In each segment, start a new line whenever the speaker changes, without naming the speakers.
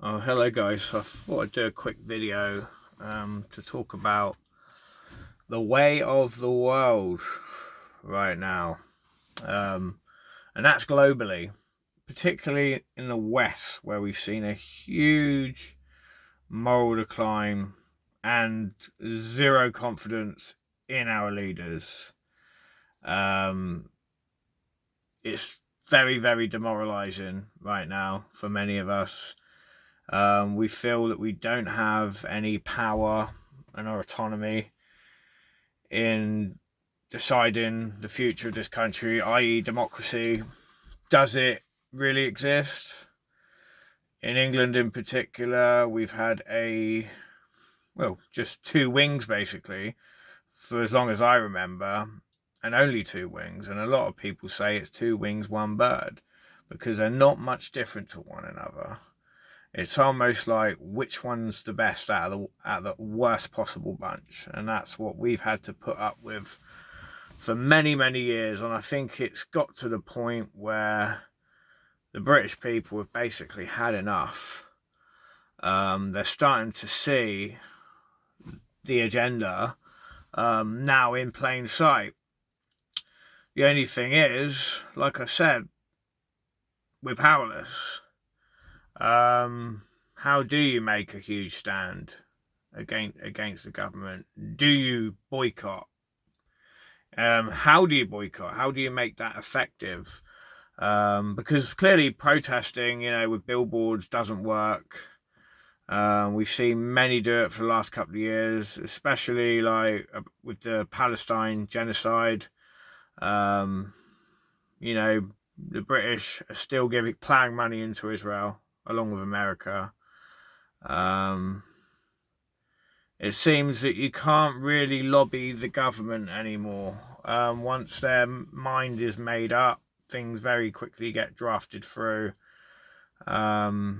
Oh, hello guys. I thought I'd do a quick video to talk about the way of the world right now. And that's globally, particularly in the West, where we've seen a huge moral decline and zero confidence in our leaders. It's very, very demoralizing right now for many of us. We feel that we don't have any power and our autonomy in deciding the future of this country, i.e. democracy. Does it really exist? In England in particular, we've had just two wings basically for as long as I remember, and only two wings. And a lot of people say it's two wings, one bird, because they're not much different to one another. It's almost like which one's the best out of the worst possible bunch, and that's what we've had to put up with for many, many years. And I think it's got to the point where the British people have basically had enough. They're starting to see the agenda now in plain sight. The only thing is, like I said, we're powerless. How do you make a huge stand against the government? Do you boycott? How do you boycott? How do you make that effective? Because clearly protesting, with billboards doesn't work. We've seen many do it for the last couple of years, especially like with the Palestine genocide. The British are still plowing money into Israel along with America. It seems that you can't really lobby the government anymore. Once their mind is made up, things very quickly get drafted through. I.e.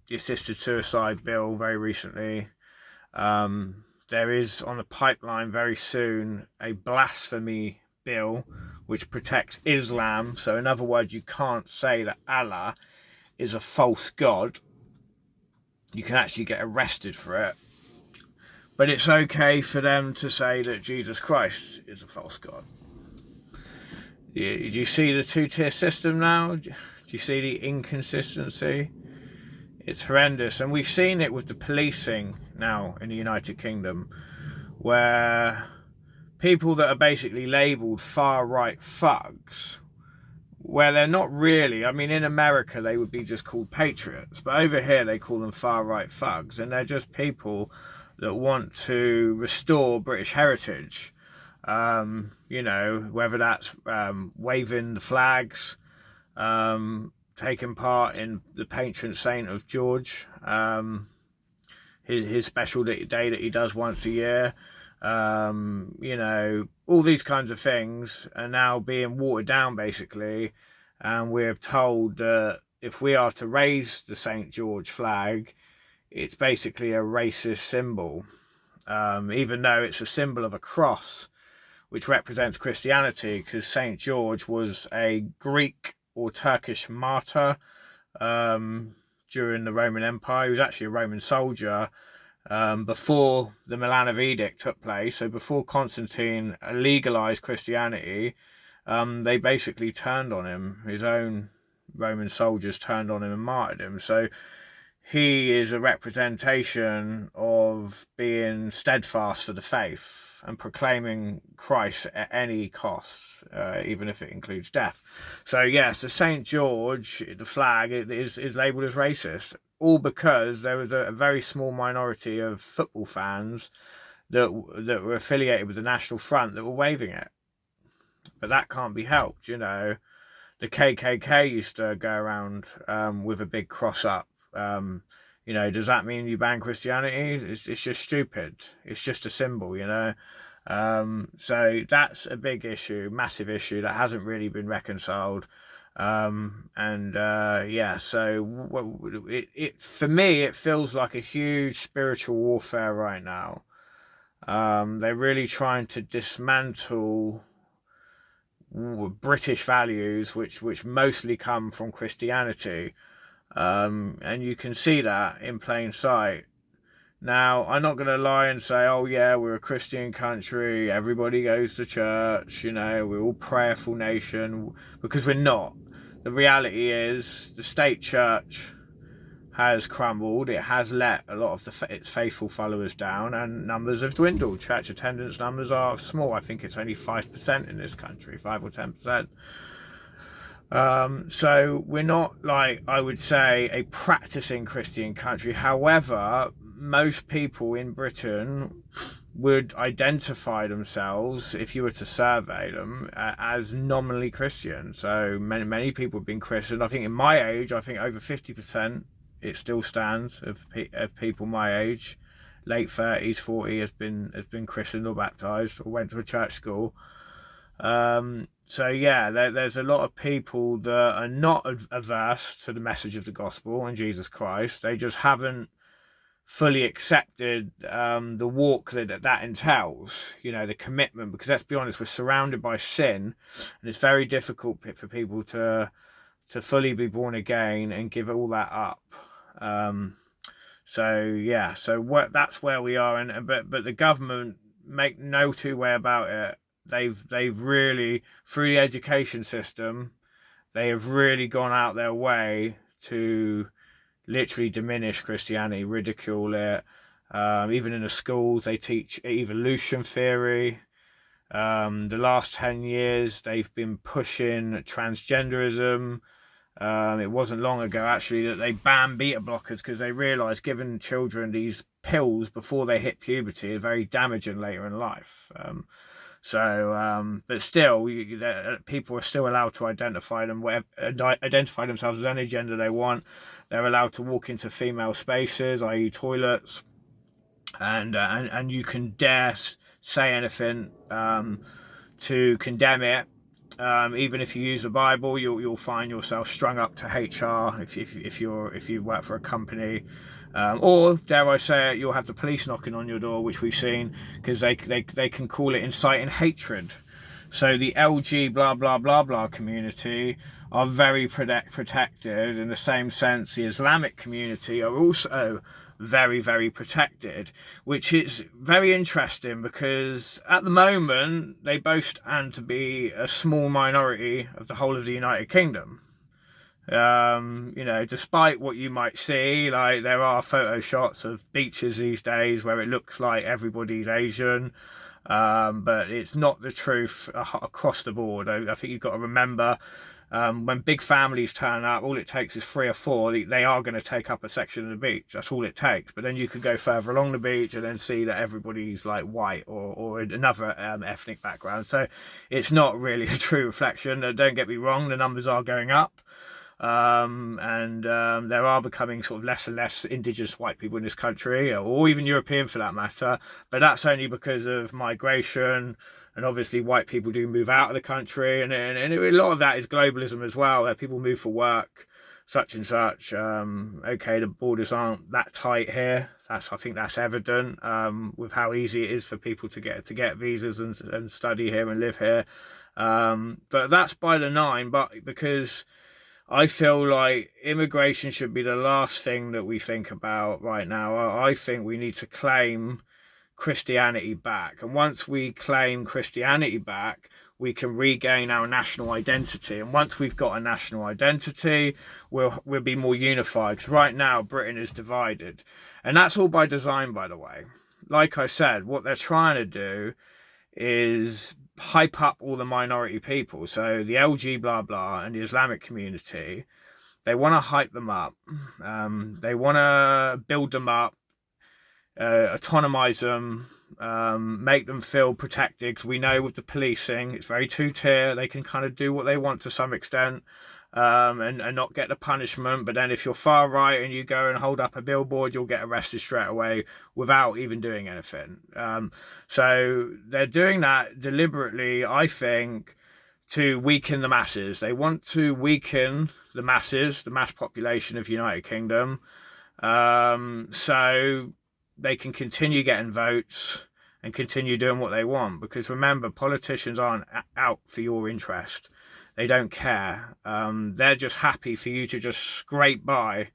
the assisted suicide bill very recently. There is on the pipeline very soon a blasphemy bill which protects Islam. So in other words, you can't say that Allah is a false god. You can actually get arrested for it. But it's okay for them to say that Jesus Christ is a false god. Do you see the two-tier system now? Do you see the inconsistency? It's horrendous. And we've seen it with the policing now in the United Kingdom, where people that are basically labelled far-right thugs, where they're not really. I mean, in America, they would be just called patriots. But over here, they call them far-right thugs. And they're just people that want to restore British heritage. Whether that's waving the flags, taking part in the patron saint of George, his special day that he does once a year. All these kinds of things are now being watered down basically, and we're told that if we are to raise the St. George flag, it's basically a racist symbol, even though it's a symbol of a cross which represents Christianity, because St. George was a Greek or Turkish martyr during the Roman Empire. He was actually a Roman soldier before the Milan Edict took place. So before Constantine legalized Christianity, they basically turned on him. His own Roman soldiers turned on him and martyred him. So he is a representation of being steadfast for the faith and proclaiming Christ at any cost, even if it includes death. So yes, the St. George, the flag, is labelled as racist, all because there was a very small minority of football fans that were affiliated with the National Front that were waving it. But that can't be helped, The KKK used to go around with a big cross up. Does that mean you ban Christianity? It's just stupid. It's just a symbol, So that's a big issue, massive issue that hasn't really been reconciled. So for me, it feels like a huge spiritual warfare right now. They're really trying to dismantle British values, which mostly come from Christianity. And you can see that in plain sight. Now, I'm not going to lie and say, oh yeah, we're a Christian country, everybody goes to church, we're all prayerful nation, because we're not. The reality is the state church has crumbled. It has let a lot of its faithful followers down, and numbers have dwindled. Church attendance numbers are small. I think it's only 5% in this country, 5 or 10%. So we're not, like, I would say, a practicing Christian country. However, most people in Britain would identify themselves, if you were to survey them, as nominally Christian. So many people have been Christian. I think in my age, I think over 50%, it still stands, of people my age, late 30s, 40, has been christened or baptized or went to a church school. So yeah, there's a lot of people that are not averse to the message of the gospel and Jesus Christ. They just haven't fully accepted the walk that entails, the commitment. Because let's be honest, we're surrounded by sin, and it's very difficult for people to fully be born again and give all that up. So yeah, that's where we are, but the government, make no two way about it, they've really, through the education system, they have really gone out their way to literally diminish Christianity, ridicule it. Even in the schools, they teach evolution theory. The last 10 years, they've been pushing transgenderism. It wasn't long ago, actually, that they banned beta blockers because they realised giving children these pills before they hit puberty is very damaging later in life. But still, people are still allowed to identify themselves as any gender they want. They're allowed to walk into female spaces, i.e. toilets, and you can dare say anything to condemn it. Even if you use the Bible, you'll find yourself strung up to HR if you work for a company, or dare I say it, you'll have the police knocking on your door, which we've seen, because they can call it inciting hatred. So the LG blah blah blah blah community are very protected. In the same sense, the Islamic community are also very, very protected, which is very interesting because at the moment they both stand to be a small minority of the whole of the United Kingdom. Despite what you might see, like there are photo shots of beaches these days where it looks like everybody's Asian, but it's not the truth across the board. I think you've got to remember, when big families turn up, all it takes is 3 or 4. They are going to take up a section of the beach. That's all it takes. But then you could go further along the beach and then see that everybody's like white or another ethnic background. So it's not really a true reflection. Don't get me wrong, the numbers are going up. And there are becoming sort of less and less indigenous white people in this country, or even European for that matter, but that's only because of migration, and obviously white people do move out of the country, and a lot of that is globalism as well, where people move for work, such and such. Okay, the borders aren't that tight here. I think that's evident, with how easy it is for people to get visas and study here and live here. But that's by the nine. But because I feel like immigration should be the last thing that we think about right now. I think we need to claim Christianity back. And once we claim Christianity back, we can regain our national identity. And once we've got a national identity, we'll be more unified. Because right now, Britain is divided. And that's all by design, by the way. Like I said, what they're trying to do is hype up all the minority people. So the LG blah blah and the Islamic community, they want to hype them up. They want to build them up, autonomize them, make them feel protected. Because we know with the policing, it's very two-tier. They can kind of do what they want to some extent, and not get the punishment. But then if you're far right and you go and hold up a billboard, you'll get arrested straight away without even doing anything. So they're doing that deliberately, I think, to weaken the masses. They want to weaken the masses, the mass population of United Kingdom, so they can continue getting votes and continue doing what they want. Because remember, politicians aren't out for your interest. They don't care. They're just happy for you to just scrape by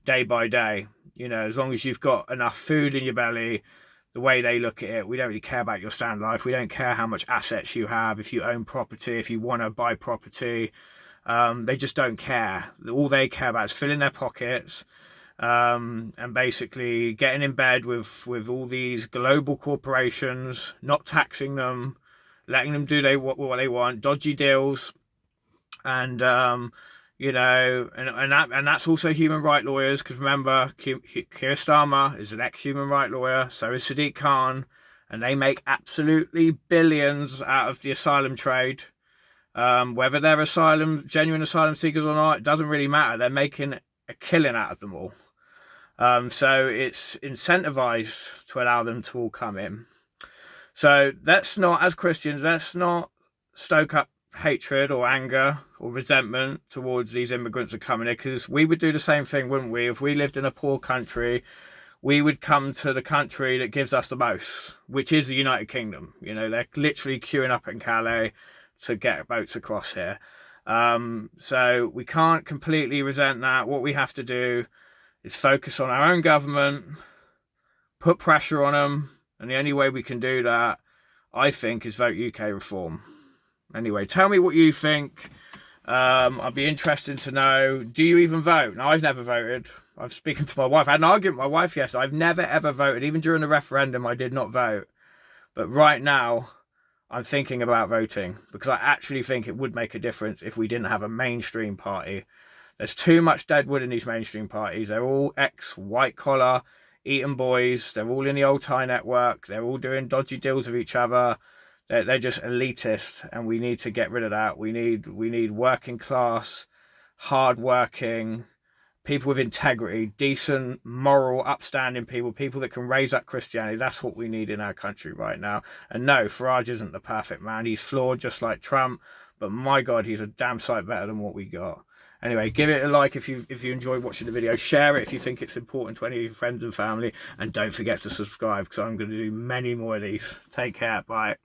day by day. You know, as long as you've got enough food in your belly, the way they look at it, we don't really care about your standard life. We don't care how much assets you have, if you own property, if you want to buy property. They just don't care. All they care about is filling their pockets, and basically getting in bed with all these global corporations, not taxing them, letting them do what they want, dodgy deals, and you know, and that's also human rights lawyers, because remember, Keir Starmer is an ex-human rights lawyer, so is Sadiq Khan, and they make absolutely billions out of the asylum trade. Whether they're genuine asylum seekers or not, it doesn't really matter. They're making a killing out of them all. So it's incentivized to allow them to all come in. So let's not, as Christians, let's not stoke up hatred or anger or resentment towards these immigrants that are coming here, because we would do the same thing, wouldn't we? If we lived in a poor country, we would come to the country that gives us the most, which is the United Kingdom. You know, they're literally queuing up in Calais to get boats across here. So we can't completely resent that. What we have to do is focus on our own government, put pressure on them, and the only way we can do that, I think, is vote UK reform. Anyway, tell me what you think. I'd be interested to know, do you even vote? Now, I've never voted. I'm speaking to my wife. I had an argument with my wife yesterday. I've never ever voted. Even during the referendum, I did not vote. But right now, I'm thinking about voting, because I actually think it would make a difference if we didn't have a mainstream party. There's too much dead wood in these mainstream parties. They're all ex-white collar, Eton boys. They're all in the old Thai network. They're all doing dodgy deals with each other. They're just elitist, and we need to get rid of that. We need working class, hard-working people with integrity, decent, moral, upstanding people that can raise up Christianity. That's what we need in our country right now. And no, Farage isn't the perfect man. He's flawed just like Trump, but my God, he's a damn sight better than what we got. Anyway, give it a like if you enjoyed watching the video. Share it if you think it's important to any of your friends and family. And don't forget to subscribe, because I'm going to do many more of these. Take care. Bye.